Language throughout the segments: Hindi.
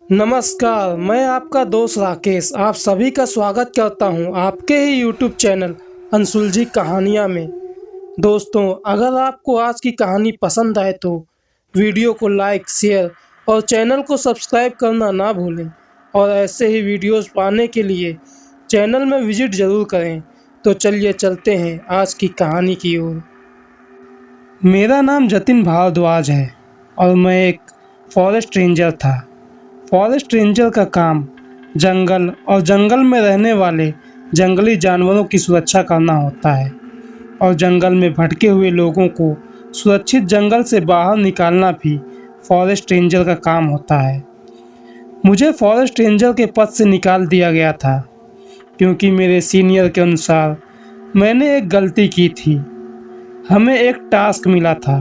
नमस्कार, मैं आपका दोस्त राकेश आप सभी का स्वागत करता हूं आपके ही यूट्यूब चैनल अनसुलझी कहानियां में। दोस्तों, अगर आपको आज की कहानी पसंद आए तो वीडियो को लाइक, शेयर और चैनल को सब्सक्राइब करना ना भूलें। और ऐसे ही वीडियोस पाने के लिए चैनल में विजिट ज़रूर करें। तो चलिए चलते हैं आज की कहानी की ओर। मेरा नाम जतिन भारद्वाज है और मैं एक फॉरेस्ट रेंजर था। फॉरेस्ट रेंजर का काम जंगल और जंगल में रहने वाले जंगली जानवरों की सुरक्षा करना होता है और जंगल में भटके हुए लोगों को सुरक्षित जंगल से बाहर निकालना भी फॉरेस्ट रेंजर का काम होता है। मुझे फॉरेस्ट रेंजर के पद से निकाल दिया गया था क्योंकि मेरे सीनियर के अनुसार मैंने एक गलती की थी। हमें एक टास्क मिला था।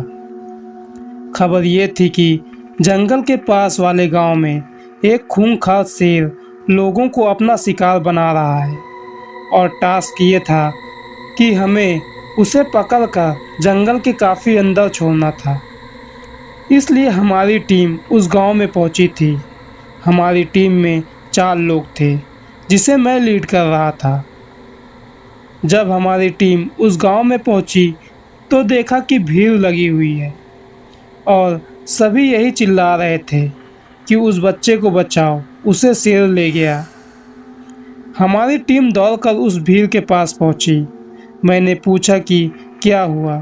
खबर ये थी कि जंगल के पास वाले गांव में एक खूंखार शेर लोगों को अपना शिकार बना रहा है और टास्क ये था कि हमें उसे पकड़कर जंगल के काफ़ी अंदर छोड़ना था। इसलिए हमारी टीम उस गांव में पहुंची थी। हमारी टीम में 4 लोग थे जिसे मैं लीड कर रहा था। जब हमारी टीम उस गांव में पहुंची तो देखा कि भीड़ लगी हुई है और सभी यही चिल्ला रहे थे कि उस बच्चे को बचाओ, उसे शेर ले गया। हमारी टीम दौड़कर उस भीड़ के पास पहुंची। मैंने पूछा कि क्या हुआ।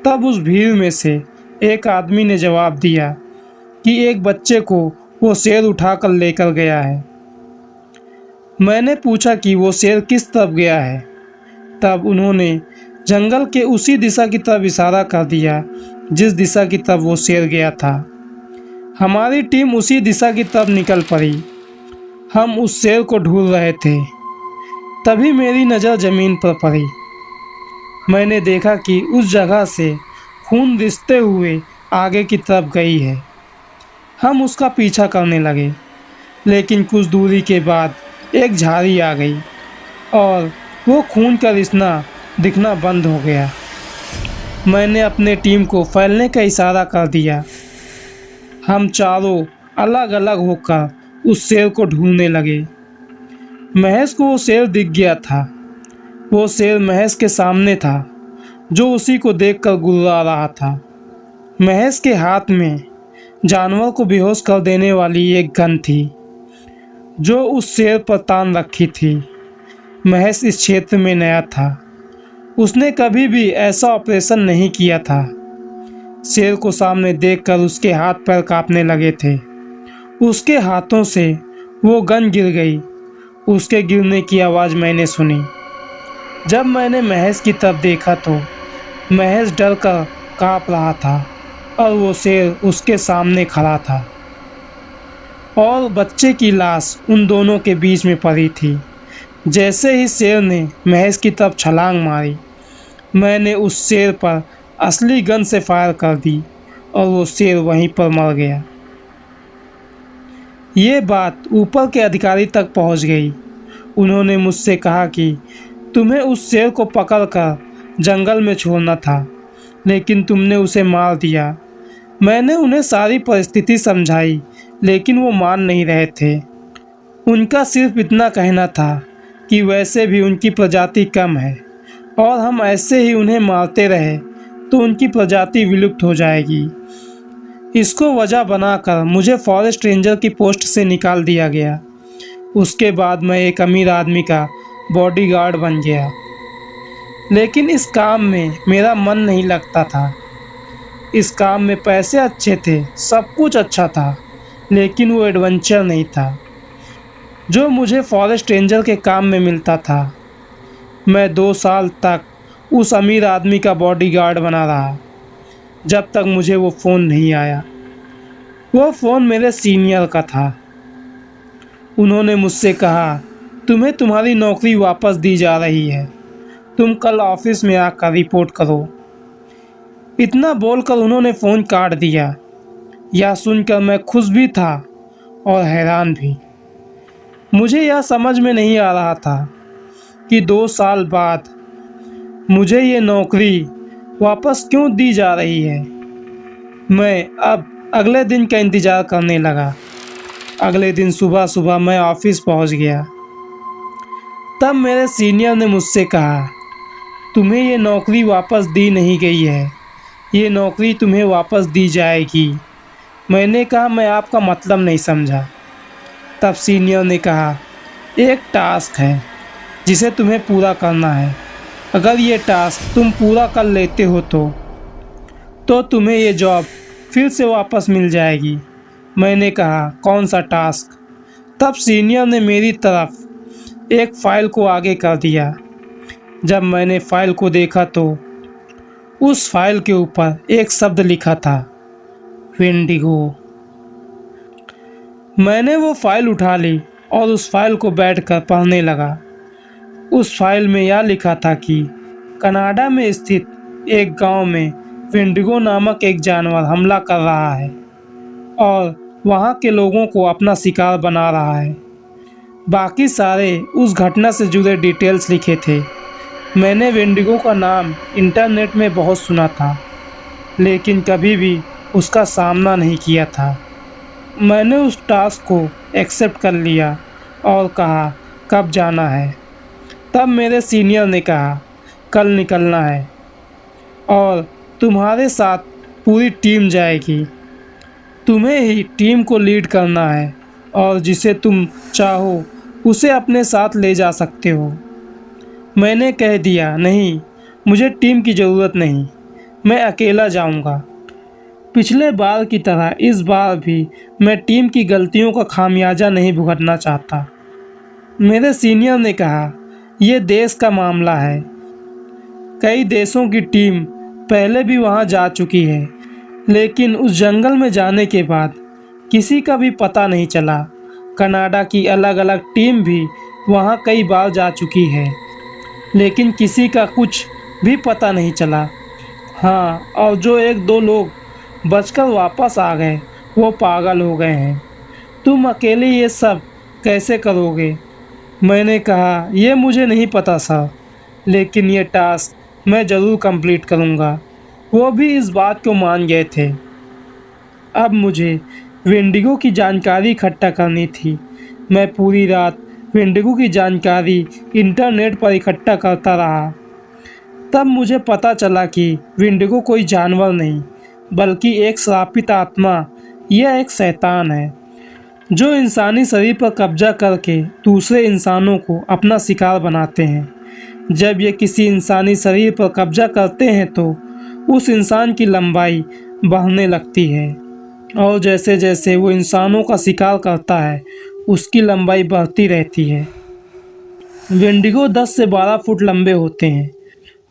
तब उस भीड़ में से एक आदमी ने जवाब दिया कि एक बच्चे को वो शेर उठाकर लेकर गया है। मैंने पूछा कि वो शेर किस तरफ गया है। तब उन्होंने जंगल के उसी दिशा की तरफ इशारा कर दिया जिस दिशा की तरफ वो शेर गया था। हमारी टीम उसी दिशा की तरफ निकल पड़ी। हम उस शेर को ढूंढ रहे थे। तभी मेरी नज़र ज़मीन पर पड़ी। मैंने देखा कि उस जगह से खून रिसते हुए आगे की तरफ गई है। हम उसका पीछा करने लगे, लेकिन कुछ दूरी के बाद एक झाड़ी आ गई और वो खून का रिसना दिखना बंद हो गया। मैंने अपने टीम को फैलने का इशारा कर दिया। हम चारों अलग अलग होकर उस शेर को ढूंढने लगे। महेश को वो शेर दिख गया था। वो शेर महेश के सामने था जो उसी को देखकर गुर्रा रहा था। महेश के हाथ में जानवर को बेहोश कर देने वाली एक गन थी जो उस शेर पर तान रखी थी। महेश इस क्षेत्र में नया था। उसने कभी भी ऐसा ऑपरेशन नहीं किया था। शेर को सामने देखकर उसके हाथ पैर कांपने लगे थे। उसके हाथों से वो गन गिर गई। उसके गिरने की आवाज़ मैंने सुनी। जब मैंने महेश की तरफ देखा तो महेश डर कर काँप रहा था और वो शेर उसके सामने खड़ा था और बच्चे की लाश उन दोनों के बीच में पड़ी थी। जैसे ही शेर ने महेश की तरफ छलांग मारी, मैंने उस शेर पर असली गन से फायर कर दी और वो शेर वहीं पर मर गया। ये बात ऊपर के अधिकारी तक पहुंच गई। उन्होंने मुझसे कहा कि तुम्हें उस शेर को पकड़कर जंगल में छोड़ना था, लेकिन तुमने उसे मार दिया। मैंने उन्हें सारी परिस्थिति समझाई, लेकिन वो मान नहीं रहे थे। उनका सिर्फ इतना कहना था कि वैसे भी उनकी प्रजाति कम है और हम ऐसे ही उन्हें मारते रहे तो उनकी प्रजाति विलुप्त हो जाएगी। इसको वजह बनाकर मुझे फॉरेस्ट रेंजर की पोस्ट से निकाल दिया गया। उसके बाद मैं एक अमीर आदमी का बॉडीगार्ड बन गया, लेकिन इस काम में मेरा मन नहीं लगता था। इस काम में पैसे अच्छे थे, सब कुछ अच्छा था, लेकिन वो एडवेंचर नहीं था जो मुझे फॉरेस्ट रेंजर के काम में मिलता था। मैं 2 साल तक उस अमीर आदमी का बॉडीगार्ड बना रहा जब तक मुझे वो फ़ोन नहीं आया। वो फ़ोन मेरे सीनियर का था। उन्होंने मुझसे कहा, तुम्हें तुम्हारी नौकरी वापस दी जा रही है, तुम कल ऑफिस में आकर रिपोर्ट करो। इतना बोलकर उन्होंने फ़ोन काट दिया। यह सुनकर मैं खुश भी था और हैरान भी। मुझे यह समझ में नहीं आ रहा था कि 2 साल बाद मुझे ये नौकरी वापस क्यों दी जा रही है। मैं अब अगले दिन का इंतज़ार करने लगा। अगले दिन सुबह सुबह मैं ऑफिस पहुंच गया। तब मेरे सीनियर ने मुझसे कहा, तुम्हें ये नौकरी वापस दी नहीं गई है, ये नौकरी तुम्हें वापस दी जाएगी। मैंने कहा, मैं आपका मतलब नहीं समझा। तब सीनियर ने कहा, एक टास्क है जिसे तुम्हें पूरा करना है। अगर ये टास्क तुम पूरा कर लेते हो तो तुम्हें ये जॉब फिर से वापस मिल जाएगी। मैंने कहा, कौन सा टास्क? तब सीनियर ने मेरी तरफ एक फ़ाइल को आगे कर दिया। जब मैंने फ़ाइल को देखा तो उस फाइल के ऊपर एक शब्द लिखा था, वेंडिगो। मैंने वो फाइल उठा ली और उस फाइल को बैठकर पढ़ने लगा। उस फाइल में यह लिखा था कि कनाडा में स्थित एक गांव में वेंडिगो नामक एक जानवर हमला कर रहा है और वहां के लोगों को अपना शिकार बना रहा है। बाकी सारे उस घटना से जुड़े डिटेल्स लिखे थे। मैंने वेंडिगो का नाम इंटरनेट में बहुत सुना था, लेकिन कभी भी उसका सामना नहीं किया था। मैंने उस टास्क को एक्सेप्ट कर लिया और कहा, कब जाना है? तब मेरे सीनियर ने कहा, कल निकलना है और तुम्हारे साथ पूरी टीम जाएगी। तुम्हें ही टीम को लीड करना है और जिसे तुम चाहो उसे अपने साथ ले जा सकते हो। मैंने कह दिया, नहीं, मुझे टीम की ज़रूरत नहीं, मैं अकेला जाऊंगा। पिछले बार की तरह इस बार भी मैं टीम की गलतियों का खामियाजा नहीं भुगतना चाहता। मेरे सीनियर ने कहा, यह देश का मामला है। कई देशों की टीम पहले भी वहां जा चुकी है, लेकिन उस जंगल में जाने के बाद किसी का भी पता नहीं चला। कनाडा की अलग अलग टीम भी वहां कई बार जा चुकी है, लेकिन किसी का कुछ भी पता नहीं चला। हाँ, और जो एक दो लोग बचकर वापस आ गए वो पागल हो गए हैं। तुम अकेले ये सब कैसे करोगे? मैंने कहा, ये मुझे नहीं पता सर, लेकिन ये टास्क मैं ज़रूर कंप्लीट करूँगा। वो भी इस बात को मान गए थे। अब मुझे वेंडिगो की जानकारी इकट्ठा करनी थी। मैं पूरी रात वेंडिगो की जानकारी इंटरनेट पर इकट्ठा करता रहा। तब मुझे पता चला कि वेंडिगो कोई जानवर नहीं, बल्कि एक श्रापित आत्मा, यह एक शैतान है जो इंसानी शरीर पर कब्जा करके दूसरे इंसानों को अपना शिकार बनाते हैं। जब ये किसी इंसानी शरीर पर कब्जा करते हैं तो उस इंसान की लंबाई बढ़ने लगती है और जैसे जैसे वो इंसानों का शिकार करता है उसकी लंबाई बढ़ती रहती है। वेंडिगो 10 से 12 फुट लंबे होते हैं।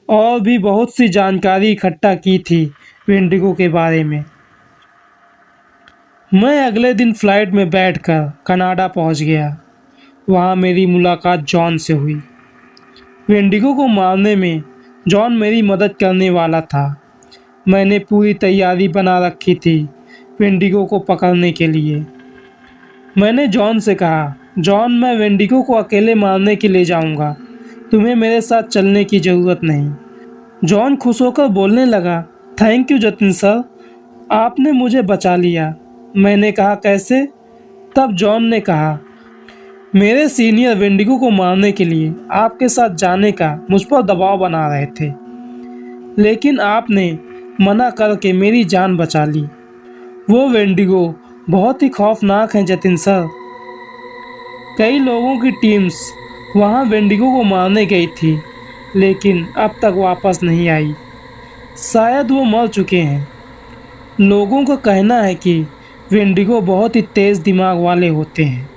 और भी बहुत सी जानकारी इकट्ठा की थी वेंडिगो के बारे में। मैं अगले दिन फ्लाइट में बैठकर कनाडा पहुंच गया। वहां मेरी मुलाकात जॉन से हुई। वेंडिगो को मारने में जॉन मेरी मदद करने वाला था। मैंने पूरी तैयारी बना रखी थी वेंडिगो को पकड़ने के लिए। मैंने जॉन से कहा, जॉन, मैं वेंडिगो को अकेले मारने के लिए जाऊंगा, तुम्हें मेरे साथ चलने की ज़रूरत नहीं। जॉन खुश होकर बोलने लगा, थैंक यू जतिन सर, आपने मुझे बचा लिया। मैंने कहा, कैसे? तब जॉन ने कहा, मेरे सीनियर वेंडिगो को मारने के लिए आपके साथ जाने का मुझ पर दबाव बना रहे थे, लेकिन आपने मना करके मेरी जान बचा ली। वो वेंडिगो बहुत ही खौफनाक हैं जतिन सर। कई लोगों की टीम्स वहाँ वेंडिगो को मारने गई थी, लेकिन अब तक वापस नहीं आई। शायद वो मर चुके हैं। लोगों का कहना है कि वेंडिगो बहुत ही तेज़ दिमाग वाले होते हैं।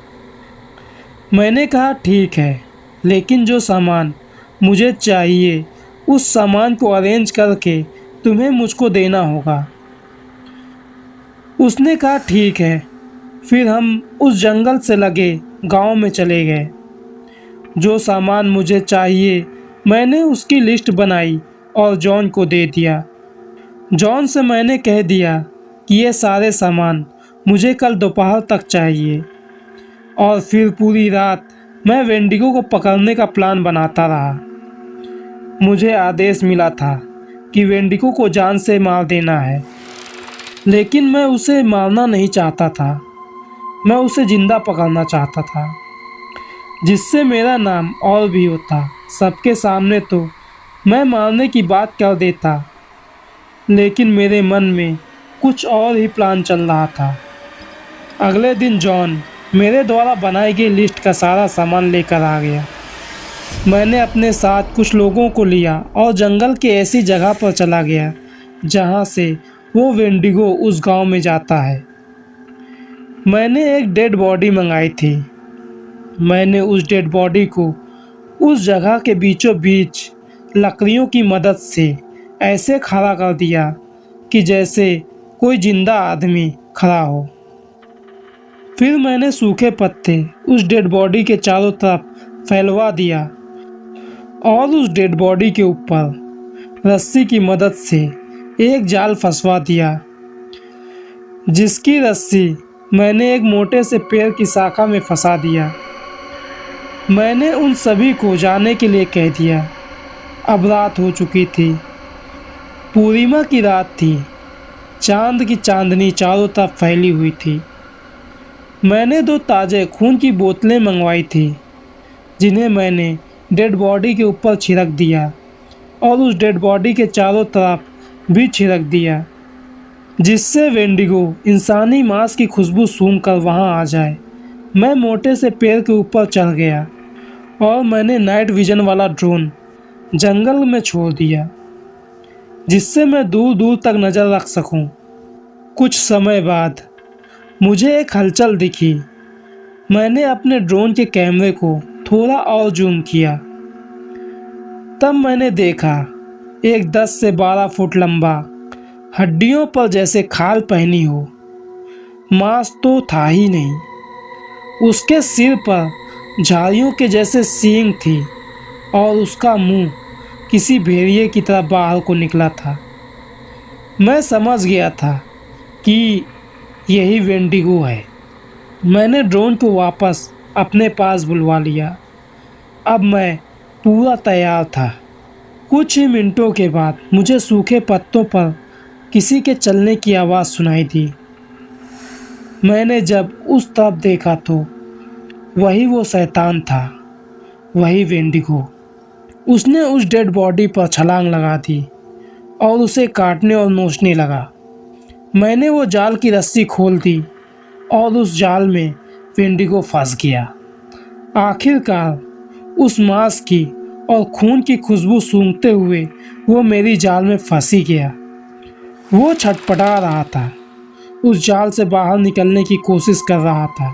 मैंने कहा, ठीक है, लेकिन जो सामान मुझे चाहिए उस सामान को अरेंज करके तुम्हें मुझको देना होगा। उसने कहा, ठीक है। फिर हम उस जंगल से लगे गांव में चले गए। जो सामान मुझे चाहिए मैंने उसकी लिस्ट बनाई और जॉन को दे दिया। जॉन से मैंने कह दिया कि ये सारे सामान मुझे कल दोपहर तक चाहिए और फिर पूरी रात मैं वेंडिगो को पकड़ने का प्लान बनाता रहा। मुझे आदेश मिला था कि वेंडिगो को जान से मार देना है, लेकिन मैं उसे मारना नहीं चाहता था। मैं उसे जिंदा पकड़ना चाहता था, जिससे मेरा नाम और भी होता। सबके सामने तो मैं मारने की बात कर देता, लेकिन मेरे मन में कुछ और ही प्लान चल रहा था। अगले दिन जॉन मेरे द्वारा बनाई गई लिस्ट का सारा सामान लेकर आ गया। मैंने अपने साथ कुछ लोगों को लिया और जंगल के ऐसी जगह पर चला गया जहां से वो वेंडिगो उस गांव में जाता है। मैंने एक डेड बॉडी मंगाई थी। मैंने उस डेड बॉडी को उस जगह के बीचों बीच लकड़ियों की मदद से ऐसे खड़ा कर दिया कि जैसे कोई जिंदा आदमी खड़ा हो। फिर मैंने सूखे पत्ते उस डेड बॉडी के चारों तरफ फैलवा दिया और उस डेड बॉडी के ऊपर रस्सी की मदद से एक जाल फंसवा दिया, जिसकी रस्सी मैंने एक मोटे से पेड़ की शाखा में फंसा दिया। मैंने उन सभी को जाने के लिए कह दिया। अब रात हो चुकी थी, पूर्णिमा की रात थी। चांद की चांदनी चारों तरफ फैली हुई थी। मैंने 2 ताज़े खून की बोतलें मंगवाई थी, जिन्हें मैंने डेड बॉडी के ऊपर छिड़क दिया और उस डेड बॉडी के चारों तरफ भी छिड़क दिया, जिससे वेंडिगो इंसानी मांस की खुशबू सूंघकर वहां आ जाए। मैं मोटे से पेड़ के ऊपर चढ़ गया और मैंने नाइट विजन वाला ड्रोन जंगल में छोड़ दिया, जिससे मैं दूर दूर तक नज़र रख सकूं। कुछ समय बाद मुझे एक हलचल दिखी। मैंने अपने ड्रोन के कैमरे को थोड़ा और जूम किया। तब मैंने देखा एक 10 से 12 फुट लंबा, हड्डियों पर जैसे खाल पहनी हो, मांस तो था ही नहीं। उसके सिर पर झाड़ियों के जैसे सींग थी और उसका मुंह किसी भेड़िए की तरह बाहर को निकला था। मैं समझ गया था कि यही वेंडिगो है। मैंने ड्रोन को वापस अपने पास बुलवा लिया। अब मैं पूरा तैयार था। कुछ ही मिनटों के बाद मुझे सूखे पत्तों पर किसी के चलने की आवाज़ सुनाई दी। मैंने जब उस तरफ देखा तो वही वो शैतान था, वही वेंडिगो। उसने उस डेड बॉडी पर छलांग लगा दी और उसे काटने और नोचने लगा। मैंने वो जाल की रस्सी खोल दी और उस जाल में वेंडिगो फंस गया। आखिरकार उस मांस की और खून की खुशबू सूंघते हुए वो मेरी जाल में फंस ही गया। वो छटपटा रहा था, उस जाल से बाहर निकलने की कोशिश कर रहा था,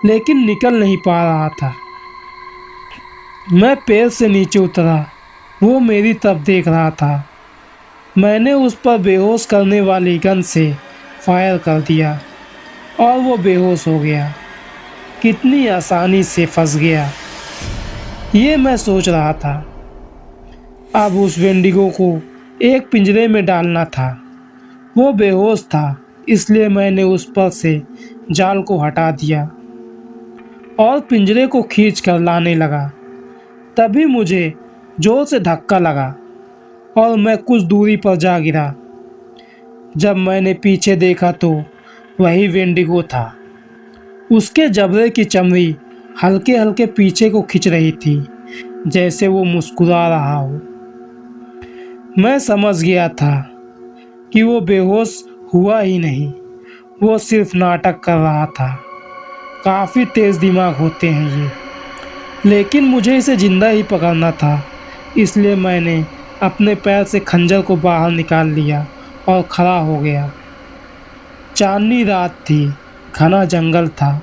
लेकिन निकल नहीं पा रहा था। मैं पेड़ से नीचे उतरा, वो मेरी तरफ देख रहा था। मैंने उस पर बेहोश करने वाली गन से फायर कर दिया और वो बेहोश हो गया। कितनी आसानी से फंस गया, ये मैं सोच रहा था। अब उस वेंडिगो को एक पिंजरे में डालना था। वो बेहोश था, इसलिए मैंने उस पर से जाल को हटा दिया और पिंजरे को खींच कर लाने लगा। तभी मुझे जोर से धक्का लगा और मैं कुछ दूरी पर जा गिरा। जब मैंने पीछे देखा तो वही वेंडिगो था। उसके जबड़े की चमड़ी हल्के हल्के पीछे को खिंच रही थी, जैसे वो मुस्कुरा रहा हो। मैं समझ गया था कि वो बेहोश हुआ ही नहीं, वो सिर्फ नाटक कर रहा था। काफ़ी तेज़ दिमाग होते हैं ये, लेकिन मुझे इसे जिंदा ही पकड़ना था। इसलिए मैंने अपने पैर से खंजर को बाहर निकाल लिया और खड़ा हो गया। चांदनी रात थी, घना जंगल था।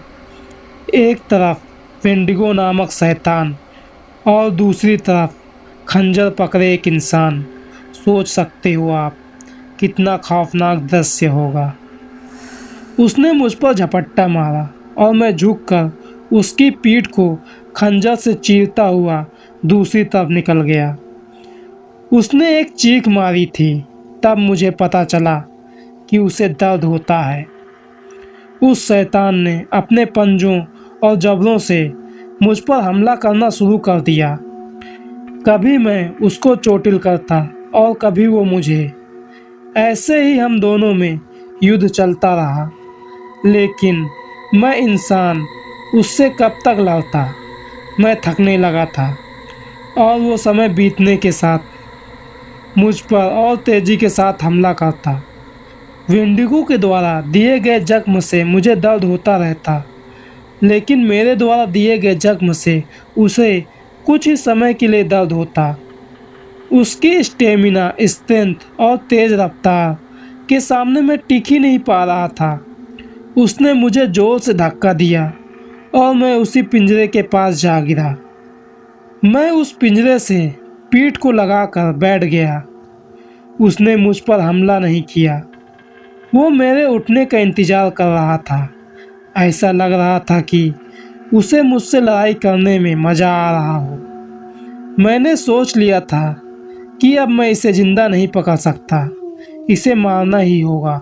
एक तरफ वेंडिगो नामक शैतान और दूसरी तरफ खंजर पकड़े एक इंसान। सोच सकते हो आप कितना खौफनाक दृश्य होगा। उसने मुझ पर झपट्टा मारा और मैं झुककर उसकी पीठ को खंजर से चीरता हुआ दूसरी तरफ निकल गया। उसने एक चीख मारी थी, तब मुझे पता चला कि उसे दर्द होता है। उस शैतान ने अपने पंजों और जबड़ों से मुझ पर हमला करना शुरू कर दिया। कभी मैं उसको चोटिल करता और कभी वो मुझे। ऐसे ही हम दोनों में युद्ध चलता रहा, लेकिन मैं इंसान उससे कब तक लड़ता। मैं थकने लगा था और वो समय बीतने के साथ मुझ पर और तेज़ी के साथ हमला करता। वेंडिगो के द्वारा दिए गए जख्म से मुझे दर्द होता रहता, लेकिन मेरे द्वारा दिए गए जख्म से उसे कुछ ही समय के लिए दर्द होता। उसकी स्टेमिना, स्ट्रेंथ और तेज़ रफ्तार के सामने मैं टिक ही नहीं पा रहा था। उसने मुझे जोर से धक्का दिया और मैं उसी पिंजरे के पास जा गिरा। मैं उस पिंजरे से पीठ को लगाकर बैठ गया। उसने मुझ पर हमला नहीं किया। वो मेरे उठने का इंतज़ार कर रहा था। ऐसा लग रहा था कि उसे मुझसे लड़ाई करने में मज़ा आ रहा हो। मैंने सोच लिया था कि अब मैं इसे ज़िंदा नहीं पकड़ सकता, इसे मारना ही होगा।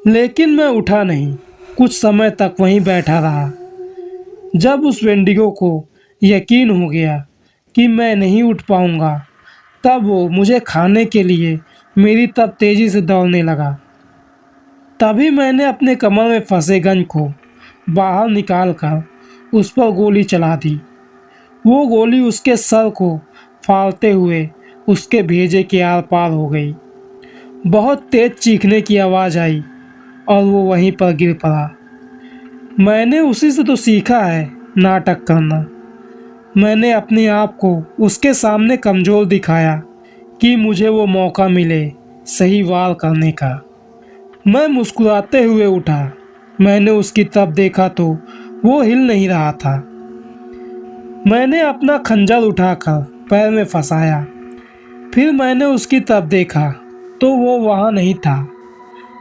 लेकिन मैं उठा नहीं, कुछ समय तक वहीं बैठा रहा। जब उस वेंडिगो को यकीन हो गया कि मैं नहीं उठ पाऊंगा, तब वो मुझे खाने के लिए मेरी तरफ तेज़ी से दौड़ने लगा। तभी मैंने अपने कमर में फंसे गन को बाहर निकालकर उस पर गोली चला दी। वो गोली उसके सर को फाड़ते हुए उसके भेजे के आर पार हो गई। बहुत तेज चीखने की आवाज़ आई और वो वहीं पर गिर पड़ा। मैंने उसी से तो सीखा है नाटक करना। मैंने अपने आप को उसके सामने कमज़ोर दिखाया कि मुझे वो मौका मिले सही वार करने का। मैं मुस्कुराते हुए उठा। मैंने उसकी तरफ देखा तो वो हिल नहीं रहा था। मैंने अपना खंजर उठाकर पैर में फंसाया। फिर मैंने उसकी तरफ देखा तो वो वहाँ नहीं था,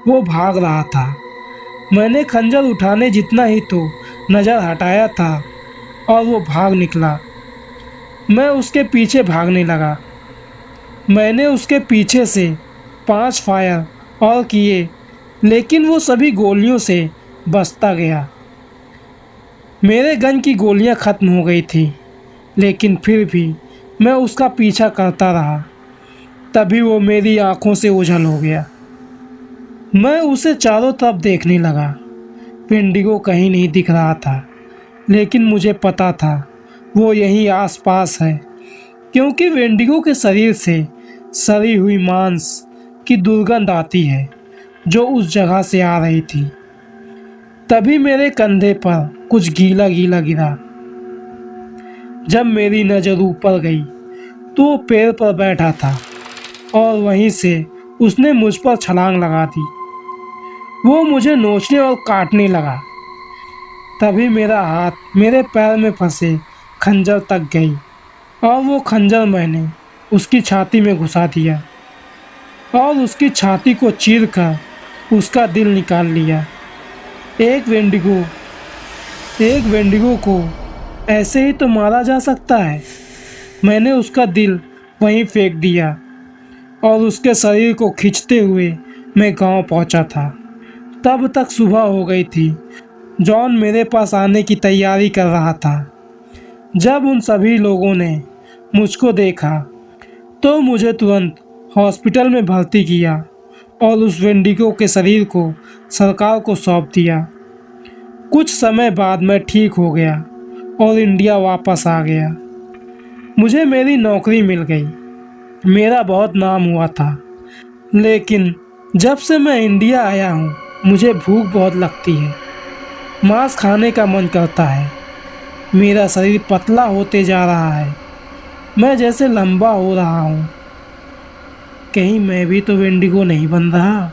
वो भाग रहा था। मैंने खंजर उठाने जितना ही तो नज़र हटाया था और वो भाग निकला। मैं उसके पीछे भागने लगा। मैंने उसके पीछे से 5 फायर और किए, लेकिन वो सभी गोलियों से बचता गया। मेरे गन की गोलियां ख़त्म हो गई थी, लेकिन फिर भी मैं उसका पीछा करता रहा। तभी वो मेरी आंखों से ओझल हो गया। मैं उसे चारों तरफ देखने लगा। वेंडिगो कहीं नहीं दिख रहा था, लेकिन मुझे पता था वो यहीं आसपास है, क्योंकि वेंडिगो के शरीर से सड़ी हुई मांस की दुर्गंध आती है जो उस जगह से आ रही थी। तभी मेरे कंधे पर कुछ गीला गीला गिरा। जब मेरी नज़र ऊपर गई तो वो पेड़ पर बैठा था और वहीं से उसने मुझ पर छलांग लगा दी। वो मुझे नोचने और काटने लगा। तभी मेरा हाथ मेरे पैर में फंसे खंजर तक गई और वो खंजर मैंने उसकी छाती में घुसा दिया और उसकी छाती को चीरकर उसका दिल निकाल लिया। एक वेंडिगो को ऐसे ही तो मारा जा सकता है। मैंने उसका दिल वहीं फेंक दिया और उसके शरीर को खींचते हुए मैं गांव पहुंचा था। तब तक सुबह हो गई थी। जॉन मेरे पास आने की तैयारी कर रहा था। जब उन सभी लोगों ने मुझको देखा तो मुझे तुरंत हॉस्पिटल में भर्ती किया और उस वेंडिगो के शरीर को सरकार को सौंप दिया। कुछ समय बाद मैं ठीक हो गया और इंडिया वापस आ गया। मुझे मेरी नौकरी मिल गई। मेरा बहुत नाम हुआ था। लेकिन जब से मैं इंडिया आया हूँ, मुझे भूख बहुत लगती है। मांस खाने का मन करता है। मेरा शरीर पतला होते जा रहा है। मैं जैसे लंबा हो रहा हूँ। कहीं मैं भी तो वेंडिगो नहीं बन रहा।